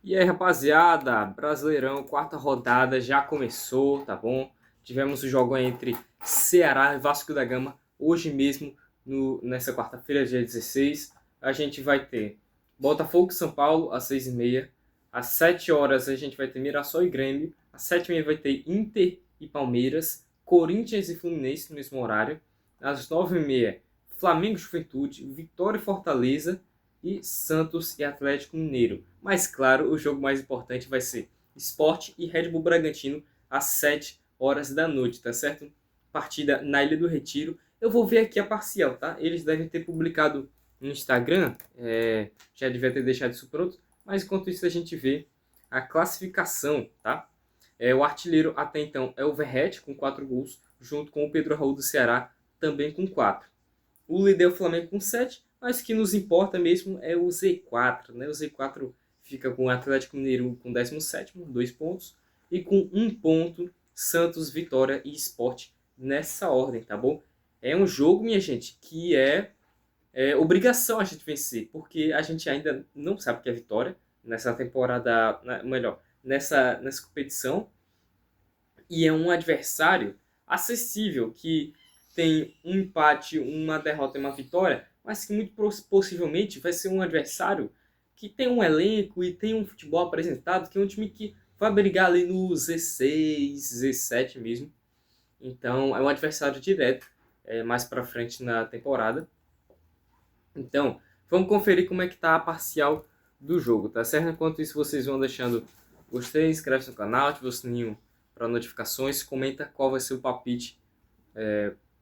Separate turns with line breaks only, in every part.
E aí, rapaziada, Brasileirão, quarta rodada já começou, tá bom? Tivemos o jogo entre Ceará e Vasco da Gama hoje mesmo, nessa quarta-feira, dia 16. A gente vai ter Botafogo e São Paulo às 6h30. Às 7 horas a gente vai ter Mirassol e Grêmio. Às 7h30 vai ter Inter e Palmeiras, Corinthians e Fluminense no mesmo horário. Às 9h30, Flamengo e Juventude, Vitória e Fortaleza e Santos e Atlético Mineiro. Mas claro, o jogo mais importante vai ser Sport e Red Bull Bragantino às 7 horas da noite, tá certo? Partida na Ilha do Retiro. Eu vou ver aqui a parcial, tá? Eles devem ter publicado no Instagram, já devia ter deixado isso pronto, mas enquanto isso a gente vê a classificação, tá? O artilheiro até então é o Verratti com 4 gols, junto com o Pedro Raul do Ceará, também com 4. O líder é o Flamengo com 7, mas o que nos importa mesmo é o Z4, né? O Z4 fica com o Atlético Mineiro com 17º, 2 pontos, e com 1 ponto, Santos, Vitória e Sport nessa ordem, tá bom? É um jogo, minha gente, que é obrigação a gente vencer, porque a gente ainda não sabe o que é vitória nessa temporada, melhor, nessa competição, e é um adversário acessível, que tem um empate, uma derrota e uma vitória, mas que muito possivelmente vai ser um adversário que tem um elenco e tem um futebol apresentado, que é um time que vai brigar ali no Z6, Z7 mesmo. Então é um adversário direto, mais para frente na temporada. Então, vamos conferir como é que tá a parcial do jogo, tá certo? Enquanto isso, vocês vão deixando gostei, inscreve-se no canal, ativa o sininho para notificações, comenta qual vai ser o palpite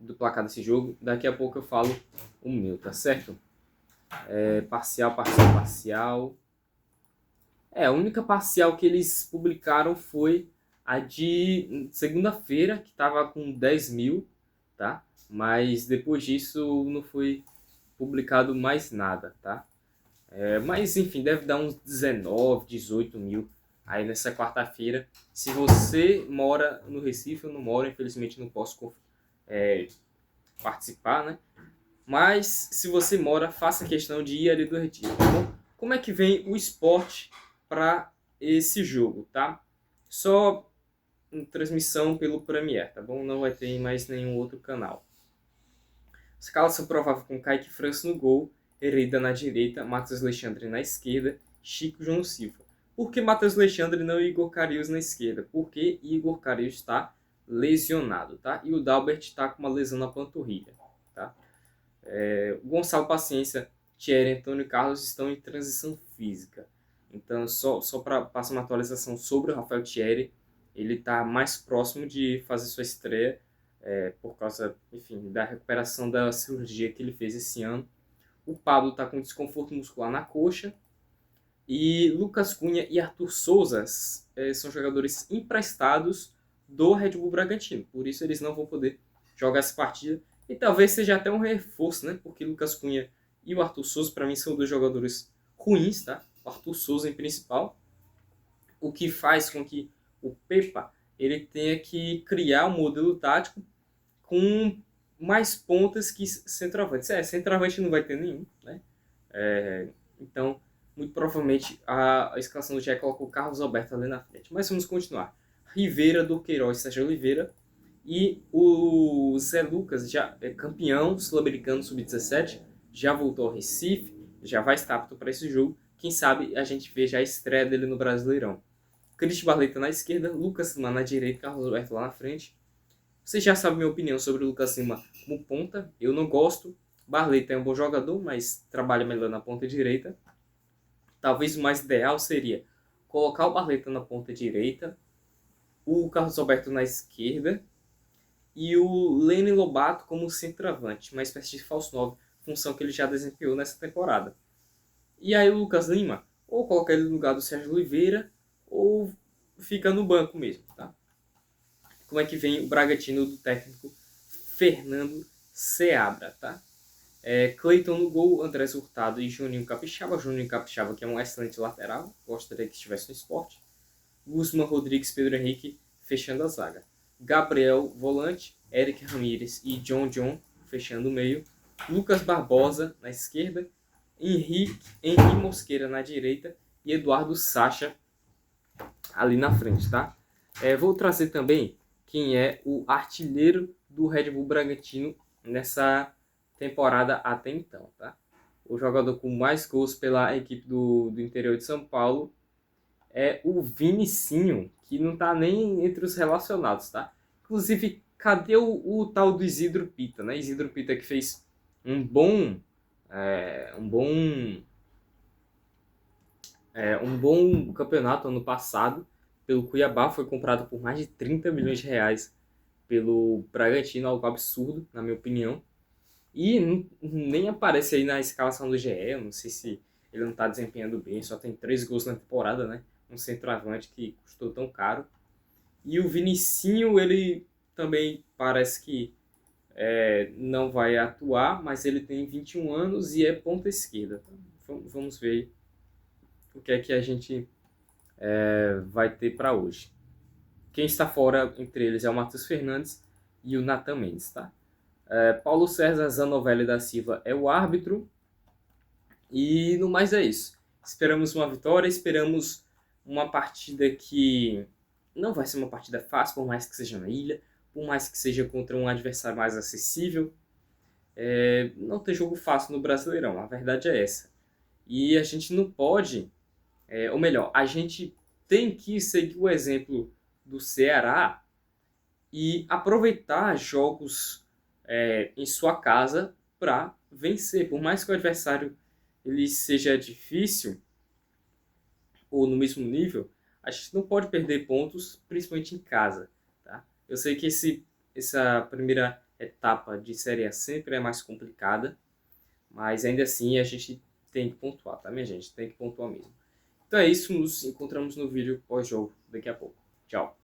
do placar desse jogo. Daqui a pouco eu falo o meu, tá certo? Parcial. A única parcial que eles publicaram foi a de segunda-feira, que estava com 10 mil, tá? Mas depois disso não foi publicado mais nada, tá? Mas enfim, deve dar uns 19, 18 mil aí nessa quarta-feira. Se você mora no Recife, eu não moro, infelizmente não posso participar, né? Mas se você mora, faça questão de ir ali do Retiro, tá bom? Como é que vem o esporte para esse jogo, tá? Só transmissão pelo Premiere, tá bom? Não vai ter em mais nenhum outro canal. Escalação provável com Kaique França no gol, Hereda na direita, Matheus Alexandre na esquerda, Chico João Silva. Por que Matheus Alexandre não e Igor Carius na esquerda? Porque Igor Carius está lesionado, tá? E o Dalbert está com uma lesão na panturrilha, tá? Gonçalo Paciência, Thierry, Antônio Carlos estão em transição física. Então, só para passar uma atualização sobre o Rafael Thierry, ele está mais próximo de fazer sua estreia por causa, enfim, da recuperação da cirurgia que ele fez esse ano. O Pablo está com desconforto muscular na coxa. E Lucas Cunha e Arthur Souza são jogadores emprestados do Red Bull Bragantino. Por isso eles não vão poder jogar essa partida. E talvez seja até um reforço, né? Porque Lucas Cunha e o Arthur Souza, para mim, são dois jogadores ruins, tá? O Arthur Souza em principal. O que faz com que o Pepa ele tenha que criar um modelo tático com mais pontas que centroavante. Centroavante não vai ter nenhum, né? Então, muito provavelmente a escalação do Jair colocou o Carlos Alberto ali na frente. Mas vamos continuar. Rivera, do Queiroz, Sérgio Oliveira e o Zé Lucas, já é campeão sul-americano sub-17, já voltou ao Recife, já vai estar apto para esse jogo. Quem sabe a gente veja a estreia dele no Brasileirão. Cristian Barleta na esquerda, Lucas Lima na direita, Carlos Alberto lá na frente. Você já sabe minha opinião sobre o Lucas Lima como ponta. Eu não gosto. Barleta é um bom jogador, mas trabalha melhor na ponta direita. Talvez o mais ideal seria colocar o Barleta na ponta direita, o Carlos Alberto na esquerda e o Lene Lobato como centroavante, uma espécie de falso 9, função que ele já desempenhou nessa temporada. E aí o Lucas Lima, ou colocar ele no lugar do Sérgio Oliveira, ou fica no banco mesmo, tá? Como é que vem o Bragantino do técnico Fernando Seabra, tá? Cleiton no gol, Andrés Hurtado e Juninho Capixaba. Juninho Capixaba, que é um excelente lateral, gostaria que estivesse no esporte. Guzman Rodrigues, Pedro Henrique, fechando a zaga. Gabriel, volante, Eric Ramírez e John, fechando o meio. Lucas Barbosa, na esquerda. Henrique Mosqueira, na direita. e Eduardo Sacha ali na frente, tá? Vou trazer também quem é o artilheiro do Red Bull Bragantino nessa temporada até então, tá? O jogador com mais gols pela equipe do interior de São Paulo é o Vinicinho, que não tá nem entre os relacionados, tá? Inclusive, cadê o tal do Isidro Pita, né? Isidro Pita que fez um bom, um bom campeonato ano passado pelo Cuiabá, foi comprado por mais de 30 milhões de reais pelo Bragantino, algo absurdo, na minha opinião. E nem aparece aí na escalação do GE, eu não sei se ele não está desempenhando bem, só tem 3 gols na temporada, né? Um centroavante que custou tão caro. E o Vinicinho, ele também parece que não vai atuar, mas ele tem 21 anos e é ponta esquerda. Então, vamos ver o que é que a gente vai ter para hoje. Quem está fora entre eles é o Matheus Fernandes e o Nathan Mendes, tá? Paulo César Zanovelli da Silva é o árbitro. E no mais é isso. Esperamos uma vitória, esperamos uma partida que não vai ser uma partida fácil, por mais que seja na ilha, por mais que seja contra um adversário mais acessível. Não tem jogo fácil no Brasileirão, a verdade é essa. E a gente não pode, ou melhor, a gente tem que seguir o exemplo do Ceará e aproveitar jogos em sua casa para vencer. Por mais que o adversário ele seja difícil ou no mesmo nível, a gente não pode perder pontos, principalmente em casa. Tá? Eu sei que essa primeira etapa de Série A sempre é mais complicada, mas ainda assim a gente tem que pontuar, tá, minha gente? Tem que pontuar mesmo. Então é isso, nos encontramos no vídeo pós-jogo daqui a pouco. Tchau!